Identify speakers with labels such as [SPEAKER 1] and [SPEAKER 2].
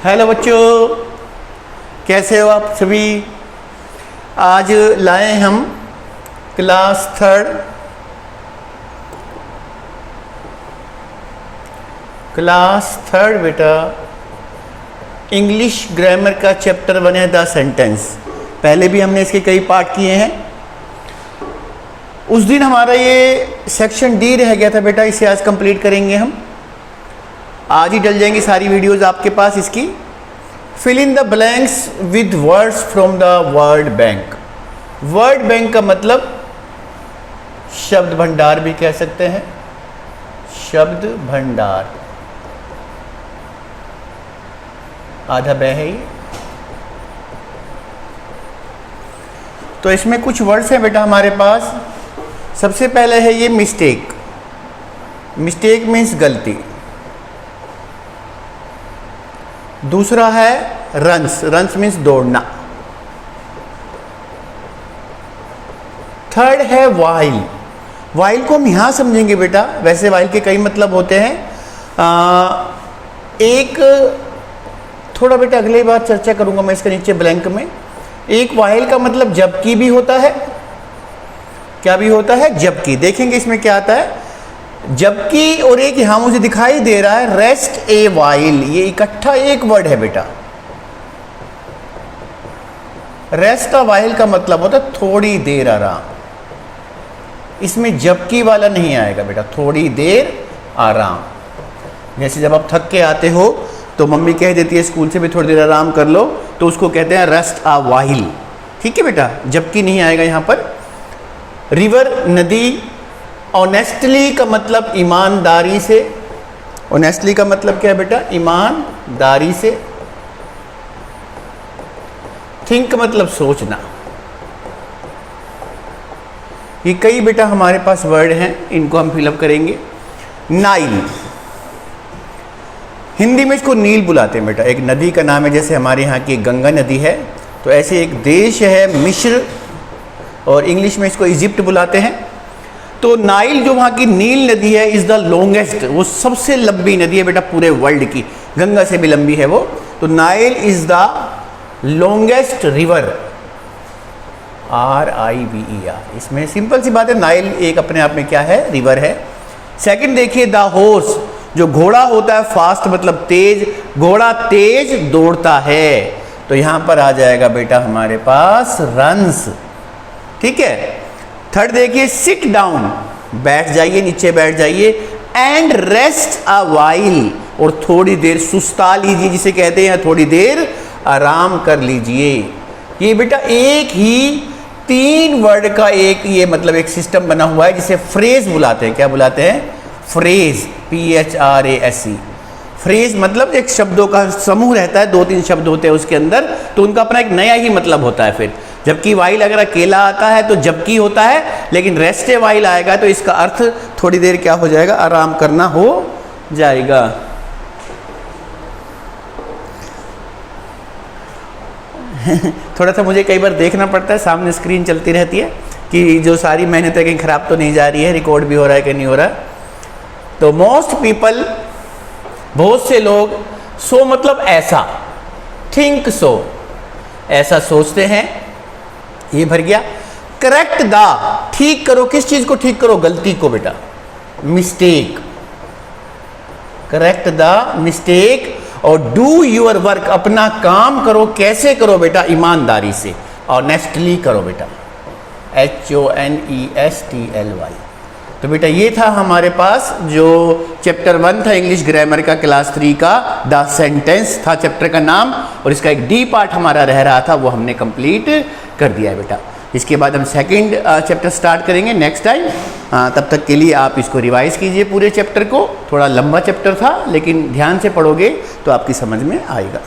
[SPEAKER 1] Hello बच्चों, कैसे हो आप सभी। आज लाए हम क्लास थर्ड बेटा इंग्लिश ग्रामर का चैप्टर 1 है द सेंटेंस। पहले भी हमने इसके कई पार्ट किए हैं। उस दिन हमारा ये सेक्शन डी रह गया था बेटा, इसे आज कंप्लीट करेंगे हम। आज ही डल जाएंगी सारी वीडियोस आपके पास इसकी। Fill in the blanks with words from the word bank. Word bank का मतलब शब्द भंडार भी कह सकते हैं, शब्द भंडार। आधा ब है ये। तो इसमें कुछ वर्ड्स हैं बेटा हमारे पास। सबसे पहले है ये मिस्टेक। मिस्टेक मीन्स गलती। दूसरा है रन्स। रन्स मीन्स दौड़ना। थर्ड है वाइल। वाइल को हम यहां समझेंगे बेटा। वैसे वाइल के कई मतलब होते हैं। एक थोड़ा बेटा अगली बार चर्चा करूंगा मैं इसके नीचे ब्लैंक में। एक वाइल का मतलब जबकि भी होता है। क्या भी होता है? जबकि। देखेंगे इसमें क्या आता है। जबकि और एक यहां मुझे दिखाई दे रहा है रेस्ट ए वाइल। ये इकट्ठा एक वर्ड है बेटा। रेस्ट अ वाइल का मतलब होता है थोड़ी देर आराम। इसमें जबकि वाला नहीं आएगा बेटा, थोड़ी देर आराम। जैसे जब आप थक के आते हो तो मम्मी कह देती है स्कूल से भी थोड़ी देर आराम कर लो, तो उसको कहते हैं रेस्ट अ वाइल। ठीक है बेटा, जबकि नहीं आएगा यहां पर। रिवर नदी। ऑनेस्टली का मतलब ईमानदारी से। ऑनेस्टली का मतलब क्या है बेटा? ईमानदारी से। थिंक मतलब सोचना। ये कई बेटा हमारे पास वर्ड हैं, इनको हम फिलअप करेंगे। नाइल। हिंदी में इसको नील बुलाते हैं बेटा। एक नदी का नाम है, जैसे हमारे यहाँ की गंगा नदी है, तो ऐसे एक देश है मिस्र, और इंग्लिश में इसको इजिप्ट बुलाते हैं। तो नाइल जो वहाँ की नील नदी है इज़ द लॉन्गेस्ट। वो सबसे लंबी नदी है बेटा पूरे वर्ल्ड की। गंगा से भी लंबी है वो। तो Nile is the longest river. RIVER। इसमें सिंपल सी बात है, नाइल एक अपने आप में क्या है? रिवर है। सेकंड देखिए द हॉर्स। जो घोड़ा होता है फास्ट मतलब तेज। घोड़ा तेज दौड़ता है, तो यहां पर आ जाएगा बेटा हमारे पास रन्स। ठीक है। थर्ड देखिए सिट डाउन। बैठ जाइए, नीचे बैठ जाइए। And rest a while. और थोड़ी देर सुस्ता लीजिए, जिसे कहते हैं थोड़ी देर आराम कर लीजिए। ये बेटा एक ही 3 वर्ड का एक ये मतलब एक सिस्टम बना हुआ है, जिसे फ्रेज बुलाते हैं। क्या बुलाते हैं? फ्रेज। PHRASE। फ्रेज मतलब एक शब्दों का समूह रहता है, 2-3 शब्द होते हैं उसके अंदर, तो उनका अपना एक नया ही मतलब होता है फिर। जबकि वाइल अगर अकेला आता है तो जबकि होता है, लेकिन रेस्ट ए वाइल आएगा तो इसका अर्थ थोड़ी देर क्या हो जाएगा? आराम करना हो जाएगा। थोड़ा सा मुझे कई बार देखना पड़ता है, सामने स्क्रीन चलती रहती है कि जो सारी मेहनत है कहीं खराब तो नहीं जा रही है, रिकॉर्ड भी हो रहा है कि नहीं हो रहा है। तो मोस्ट पीपल, बहुत से लोग, सो मतलब ऐसा, थिंक सो, ऐसा सोचते हैं। ये भर गया। Correct the. ठीक करो। किस चीज को ठीक करो? गलती को बेटा। मिस्टेक। Correct the mistake. और डू यूर वर्क। अपना काम करो। कैसे करो बेटा? ईमानदारी से। ऑनेस्टली करो बेटा। HONESTLY। तो बेटा ये था हमारे पास जो चैप्टर 1 था इंग्लिश ग्रामर का क्लास 3 का। द सेंटेंस था चैप्टर का नाम, और इसका एक डी पार्ट हमारा रह रहा था, वो हमने कंप्लीट कर दिया है बेटा। इसके बाद हम सेकंड चैप्टर स्टार्ट करेंगे नेक्स्ट टाइम। तब तक के लिए आप इसको रिवाइज कीजिए पूरे चैप्टर को। थोड़ा लंबा चैप्टर था, लेकिन ध्यान से पढ़ोगे तो आपकी समझ में आएगा।